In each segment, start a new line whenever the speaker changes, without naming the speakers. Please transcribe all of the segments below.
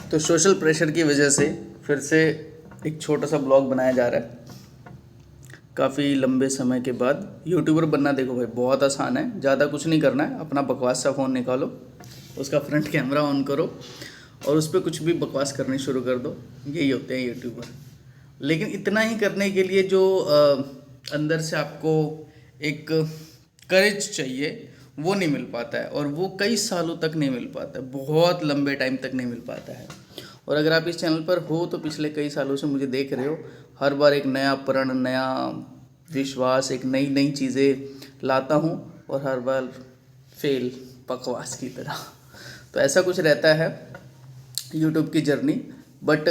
तो social pressure की वजह से फिर से एक छोटा सा ब्लॉग बनाया जा रहा है काफ़ी लंबे समय के बाद। यूट्यूबर बनना देखो भाई बहुत आसान है, ज़्यादा कुछ नहीं करना है। अपना बकवास सा फ़ोन निकालो, उसका फ्रंट कैमरा ऑन करो और उस पर कुछ भी बकवास करनी शुरू कर दो। यही होते हैं यूट्यूबर। लेकिन इतना ही करने के लिए जो अंदर से आपको एक करेज चाहिए वो नहीं मिल पाता है, और वो कई सालों तक नहीं मिल पाता है, बहुत लंबे टाइम तक नहीं मिल पाता है। और अगर आप इस चैनल पर हो तो पिछले कई सालों से मुझे देख रहे हो, हर बार एक नया प्रण, नया विश्वास, एक नई नई चीज़ें लाता हूँ और हर बार फेल, बकवास की तरह। तो ऐसा कुछ रहता है यूट्यूब की जर्नी। बट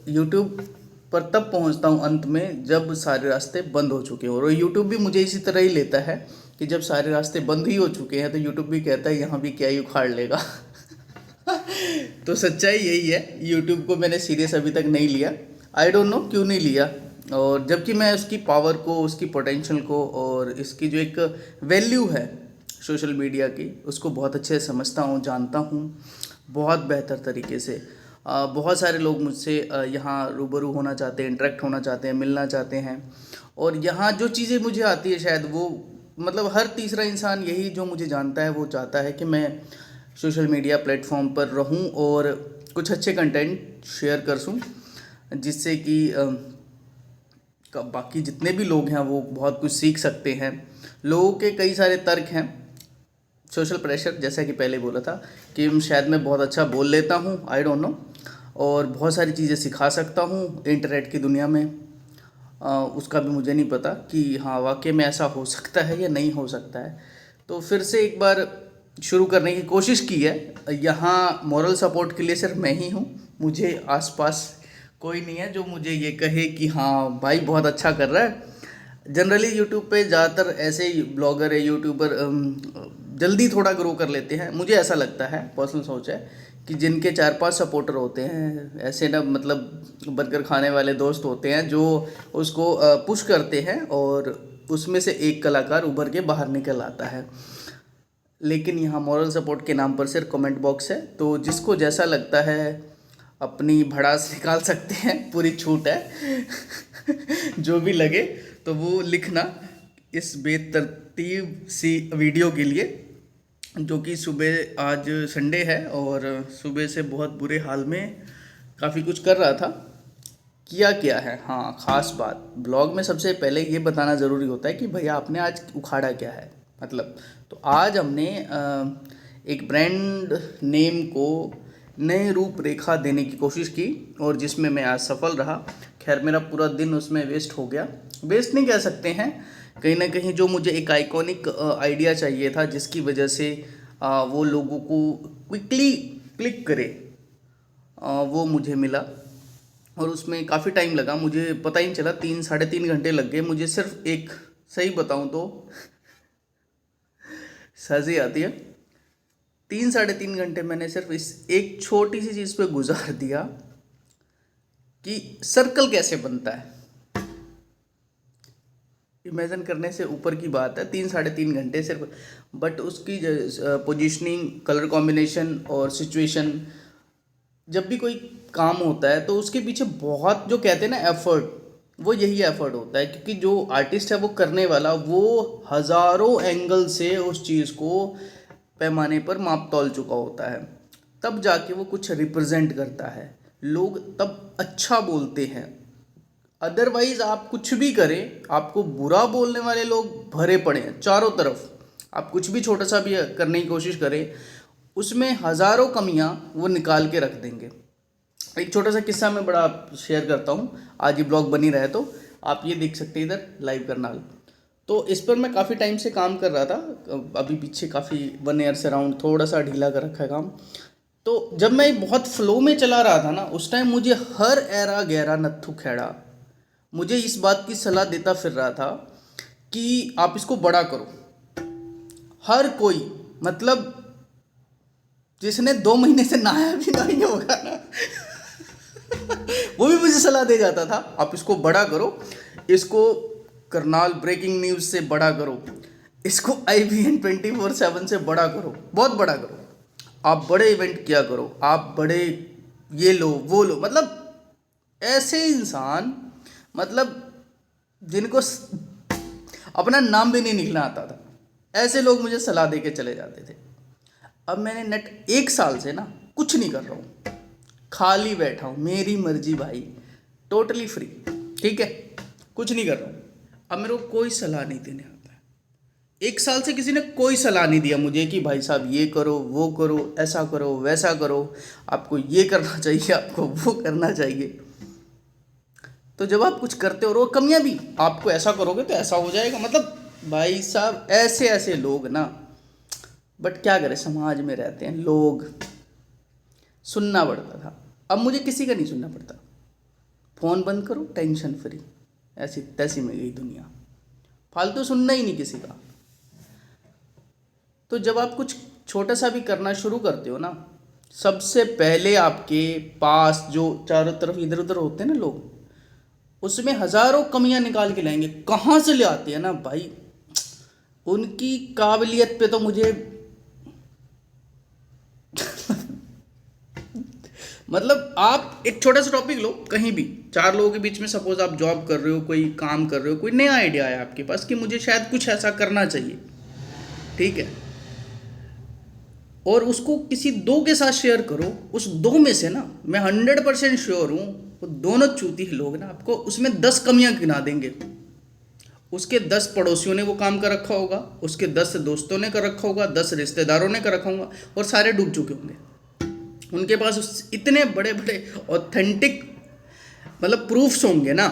यूट्यूब पर तब पहुंचता हूं अंत में जब सारे रास्ते बंद हो चुके हो, और यूट्यूब भी मुझे इसी तरह ही लेता है कि जब सारे रास्ते बंद ही हो चुके हैं तो यूट्यूब भी कहता है यहाँ भी क्या ही उखाड़ लेगा। तो सच्चाई यही है, यूट्यूब को मैंने सीरियस अभी तक नहीं लिया। आई डोंट नो क्यों नहीं लिया, और जबकि मैं उसकी पावर को, उसकी पोटेंशियल को और इसकी जो एक वैल्यू है सोशल मीडिया की, उसको बहुत अच्छे से समझता हूँ, जानता हूँ बहुत बेहतर तरीके से। बहुत सारे लोग मुझसे यहाँ रूबरू होना चाहते हैं, इंटरेक्ट होना चाहते हैं, मिलना चाहते हैं। और यहाँ जो चीज़ें मुझे आती है शायद वो, मतलब हर तीसरा इंसान यही जो मुझे जानता है वो चाहता है कि मैं सोशल मीडिया प्लेटफॉर्म पर रहूं और कुछ अच्छे कंटेंट शेयर कर सूं, जिससे कि बाकी जितने भी लोग हैं वो बहुत कुछ सीख सकते हैं। लोगों के कई सारे तर्क हैं। सोशल प्रेशर, जैसा कि पहले बोला था कि शायद मैं बहुत अच्छा बोल लेता हूँ, आई डोंट नो, और बहुत सारी चीज़ें सिखा सकता हूँ इंटरनेट की दुनिया में। उसका भी मुझे नहीं पता कि हाँ वाकई में ऐसा हो सकता है या नहीं हो सकता है। तो फिर से एक बार शुरू करने की कोशिश की है। यहाँ मॉरल सपोर्ट के लिए सिर्फ मैं ही हूँ, मुझे आसपास कोई नहीं है जो मुझे ये कहे कि हाँ भाई बहुत अच्छा कर रहा है। जनरली यूट्यूब पे ज़्यादातर ऐसे ही ब्लॉगर है, यूट्यूबर जल्दी थोड़ा ग्रो कर लेते हैं, मुझे ऐसा लगता है, पर्सनल सोच है कि जिनके 4-5 सपोर्टर होते हैं, ऐसे ना मतलब बर्गर खाने वाले दोस्त होते हैं जो उसको पुश करते हैं और उसमें से एक कलाकार उभर के बाहर निकल आता है। लेकिन यहाँ मॉरल सपोर्ट के नाम पर सिर्फ कमेंट बॉक्स है, तो जिसको जैसा लगता है अपनी भड़ास निकाल सकते हैं, पूरी छूट है। जो भी लगे तो वो लिखना इस बेतरतीब सी वीडियो के लिए, जो कि सुबह आज संडे है और सुबह से बहुत बुरे हाल में काफ़ी कुछ कर रहा था। किया क्या है, हाँ ख़ास बात ब्लॉग में सबसे पहले ये बताना ज़रूरी होता है कि भैया आपने आज उखाड़ा क्या है। मतलब तो आज हमने एक ब्रांड नेम को नए रूपरेखा देने की कोशिश की और जिसमें मैं आज सफल रहा। खैर मेरा पूरा दिन उसमें वेस्ट हो गया, वेस्ट नहीं कह सकते हैं, कहीं ना कहीं जो मुझे एक आइकॉनिक आइडिया चाहिए था जिसकी वजह से वो लोगों को क्विकली क्लिक करे, वो मुझे मिला। और उसमें काफ़ी टाइम लगा, मुझे पता ही नहीं चला, 3-3.5 घंटे लग गए मुझे। सिर्फ एक, सही बताऊं तो सजी आती है, 3-3.5 घंटे मैंने सिर्फ इस एक छोटी सी चीज़ पे गुजार दिया कि सर्कल कैसे बनता है। इमेजिन करने से ऊपर की बात है, 3-3.5 घंटे सिर्फ। बट उसकी पोजीशनिंग, कलर कॉम्बिनेशन और सिचुएशन, जब भी कोई काम होता है तो उसके पीछे बहुत, जो कहते हैं ना एफर्ट, वो यही एफर्ट होता है। क्योंकि जो आर्टिस्ट है वो करने वाला, वो हज़ारों एंगल से उस चीज़ को पैमाने पर माप तौल चुका होता है, तब जाके वो कुछ रिप्रेजेंट करता है, लोग तब अच्छा बोलते हैं। अदरवाइज आप कुछ भी करें, आपको बुरा बोलने वाले लोग भरे पड़े हैं चारों तरफ। आप कुछ भी छोटा सा भी करने की कोशिश करें, उसमें हज़ारों कमियां वो निकाल के रख देंगे। एक छोटा सा किस्सा मैं बड़ा शेयर करता हूँ, आज ये ब्लॉग बनी रहे तो आप ये देख सकते हैं इधर लाइव करनाल। तो इस पर मैं काफ़ी टाइम से काम कर रहा था, अभी पीछे काफ़ी 1 ईयर से अराउंड थोड़ा सा ढीला कर रखा है काम। तो जब मैं बहुत फ्लो में चला रहा था ना, उस टाइम मुझे हर ऐरा गहरा नत्थु खेड़ा मुझे इस बात की सलाह देता फिर रहा था कि आप इसको बड़ा करो। हर कोई, मतलब जिसने 2 महीने से नहाया भी नहीं होगा ना, वो भी मुझे सलाह दे जाता था आप इसको बड़ा करो, इसको करनाल ब्रेकिंग न्यूज़ से बड़ा करो, इसको IBN 24/7 से बड़ा करो, बहुत बड़ा करो, आप बड़े इवेंट किया करो, आप बड़े ये लो वो लो, मतलब ऐसे इंसान, मतलब जिनको अपना नाम भी नहीं लिखना आता था, ऐसे लोग मुझे सलाह दे के चले जाते थे। अब मैंने नेट 1 साल से ना कुछ नहीं कर रहा हूँ, खाली बैठा हूँ, मेरी मर्जी भाई, टोटली फ्री, ठीक है, कुछ नहीं कर रहा हूँ। अब मेरे को कोई सलाह नहीं देने आता है। 1 साल से किसी ने कोई सलाह नहीं दिया मुझे कि भाई साहब ये करो वो करो, ऐसा करो वैसा करो, आपको ये करना चाहिए, आपको वो करना चाहिए। तो जब आप कुछ करते हो और वो कमियां भी, आपको ऐसा करोगे तो ऐसा हो जाएगा, मतलब भाई साहब ऐसे ऐसे लोग ना। बट क्या करें, समाज में रहते हैं लोग, सुनना पड़ता था। अब मुझे किसी का नहीं सुनना पड़ता, फ़ोन बंद करो, टेंशन फ्री, ऐसी तैसी में गई दुनिया, फालतू सुनना ही नहीं किसी का। तो जब आप कुछ छोटा सा भी करना शुरू करते हो ना, सबसे पहले आपके पास जो चारों तरफ इधर उधर होते हैं ना लोग, उसमें हजारों कमियां निकाल के लाएंगे। कहाँ से ले आते हैं ना भाई, उनकी काबिलियत पे तो मुझे मतलब आप एक छोटा सा टॉपिक लो, कहीं भी 4 लोगों के बीच में, सपोज आप जॉब कर रहे हो, कोई काम कर रहे हो, कोई नया आइडिया है आपके पास कि मुझे शायद कुछ ऐसा करना चाहिए, ठीक है, और उसको किसी 2 के साथ शेयर करो। उस 2 में से ना मैं 100% श्योर हूँ, वो दोनों चूती लोग ना आपको उसमें 10 कमियां गिना देंगे। उसके 10 पड़ोसियों ने वो काम कर रखा होगा, उसके 10 दोस्तों ने कर रखा होगा, 10 रिश्तेदारों ने कर रखा होगा, और सारे डूब चुके होंगे। उनके पास इतने बड़े बड़े ऑथेंटिक मतलब प्रूफ्स होंगे ना,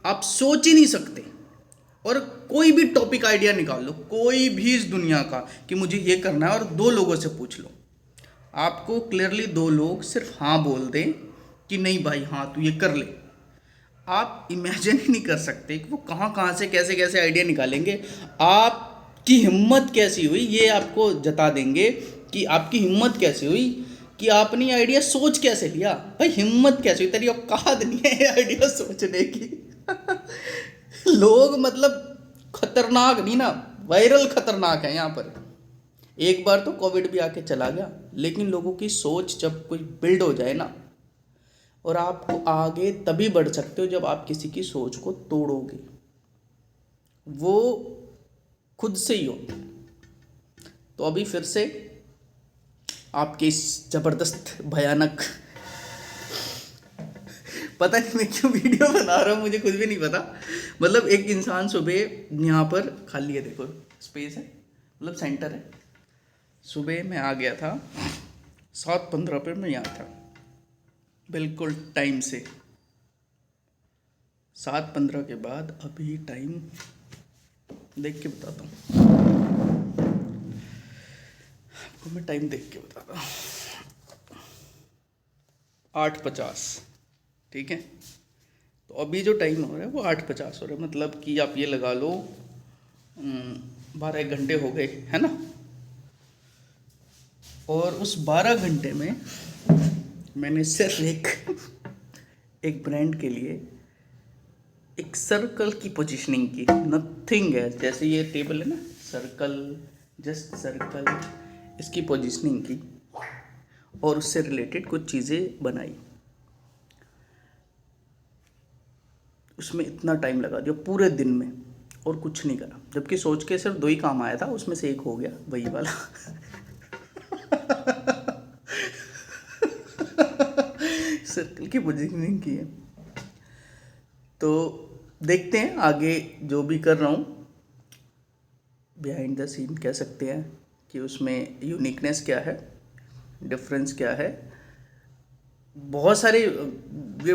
आप सोच ही नहीं सकते। और कोई भी टॉपिक आइडिया निकाल लो, कोई भी इस दुनिया का, कि मुझे ये करना है, और 2 लोगों से पूछ लो, आपको क्लियरली 2 लोग सिर्फ हाँ बोल दें कि नहीं भाई हाँ तू ये कर ले। आप इमेजिन ही नहीं कर सकते कि वो कहाँ कहाँ से कैसे कैसे आइडिया निकालेंगे। आपकी हिम्मत कैसी हुई ये आपको जता देंगे कि आपकी हिम्मत कैसे हुई, कि आपने ये आइडिया सोच कैसे लिया। भाई हिम्मत कैसे हुई, तेरी औकात नहीं है ये आइडिया सोचने की। लोग मतलब खतरनाक नहीं ना, वायरल खतरनाक है यहाँ पर। एक बार तो कोविड भी आके चला गया, लेकिन लोगों की सोच जब कोई बिल्ड हो जाए ना, और आप आगे तभी बढ़ सकते हो जब आप किसी की सोच को तोड़ोगे, वो खुद से ही हो। तो अभी फिर से आपके इस ज़बरदस्त भयानक, पता नहीं मैं क्यों वीडियो बना रहा हूँ, मुझे खुद भी नहीं पता। मतलब एक इंसान सुबह यहाँ पर खाली है, देखो स्पेस है, मतलब सेंटर है। सुबह मैं आ गया था 7:15 पर, मैं यहाँ था बिल्कुल टाइम से। 7:15 के बाद अभी टाइम देख के बताता हूँ आपको, मैं टाइम देख के बताता हूँ, 8:50, ठीक है। तो अभी जो टाइम हो रहा है वो 8:50 हो रहा है, मतलब कि आप ये लगा लो 12 घंटे हो गए, है ना। और उस 12 घंटे में मैंने सिर्फ एक ब्रांड के लिए एक सर्कल की पोजीशनिंग की, नथिंग है। जैसे ये टेबल है ना, सर्कल, जस्ट सर्कल, इसकी पोजीशनिंग की और उससे रिलेटेड कुछ चीज़ें बनाई। उसमें इतना टाइम लगा दिया पूरे दिन में और कुछ नहीं करा, जबकि सोच के सिर्फ 2 ही काम आया था, उसमें से एक हो गया वही वाला। सर्कल की पोजीशनिंग की है। तो देखते हैं आगे जो भी कर रहा हूँ, बिहाइंड द सीन कह सकते हैं कि उसमें यूनिकनेस क्या है, डिफरेंस क्या है। बहुत सारे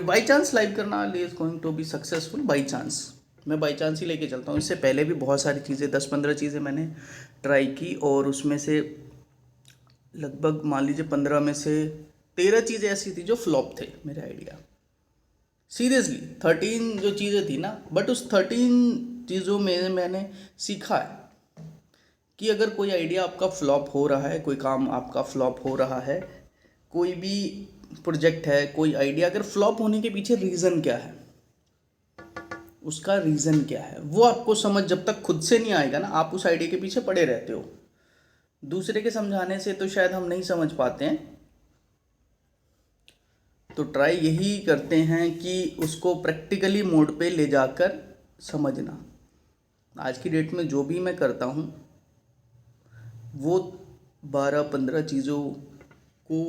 बाई चांस लाइव करना is going to be successful, by chance, मैं बाई चांस ही लेके चलता हूँ। इससे पहले भी बहुत सारी चीज़ें 10-15 चीज़ें मैंने ट्राई की, और उसमें से लगभग मान लीजिए 15 में से 13 चीज़ें ऐसी थी जो फ्लॉप थे मेरे आइडिया। सीरियसली 13 जो चीज़ें थी ना, बट उस 13 चीज़ों में मैंने सीखा है कि अगर कोई आइडिया आपका फ्लॉप हो रहा है, कोई काम आपका फ्लॉप हो रहा है, कोई भी प्रोजेक्ट है, कोई आइडिया, अगर फ्लॉप होने के पीछे रीज़न क्या है, उसका रीज़न क्या है, वो आपको समझ जब तक खुद से नहीं आएगा ना, आप उस आइडिया के पीछे पड़े रहते हो। दूसरे के समझाने से तो शायद हम नहीं समझ पाते हैं, तो ट्राई यही करते हैं कि उसको प्रैक्टिकली मोड पे ले जाकर समझना। आज की डेट में जो भी मैं करता हूँ वो 12-15 चीज़ों को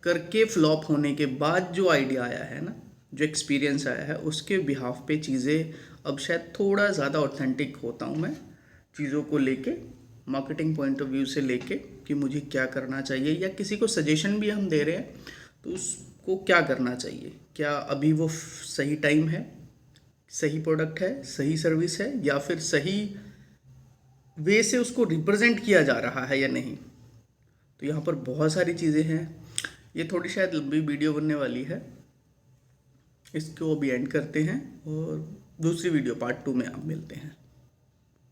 करके फ्लॉप होने के बाद जो आइडिया आया है ना, जो एक्सपीरियंस आया है, उसके बिहाफ पे चीज़ें अब शायद थोड़ा ज़्यादा ऑथेंटिक होता हूँ मैं चीज़ों को लेके, मार्केटिंग पॉइंट ऑफ व्यू से लेके कि मुझे क्या करना चाहिए, या किसी को सजेशन भी हम दे रहे हैं तो उसको क्या करना चाहिए, क्या अभी वो सही टाइम है, सही प्रोडक्ट है, सही सर्विस है, या फिर सही वे से उसको रिप्रेजेंट किया जा रहा है या नहीं। तो यहाँ पर बहुत सारी चीज़ें हैं। ये थोड़ी शायद लंबी वीडियो बनने वाली है, इसको अभी एंड करते हैं और दूसरी वीडियो पार्ट 2 में आप मिलते हैं।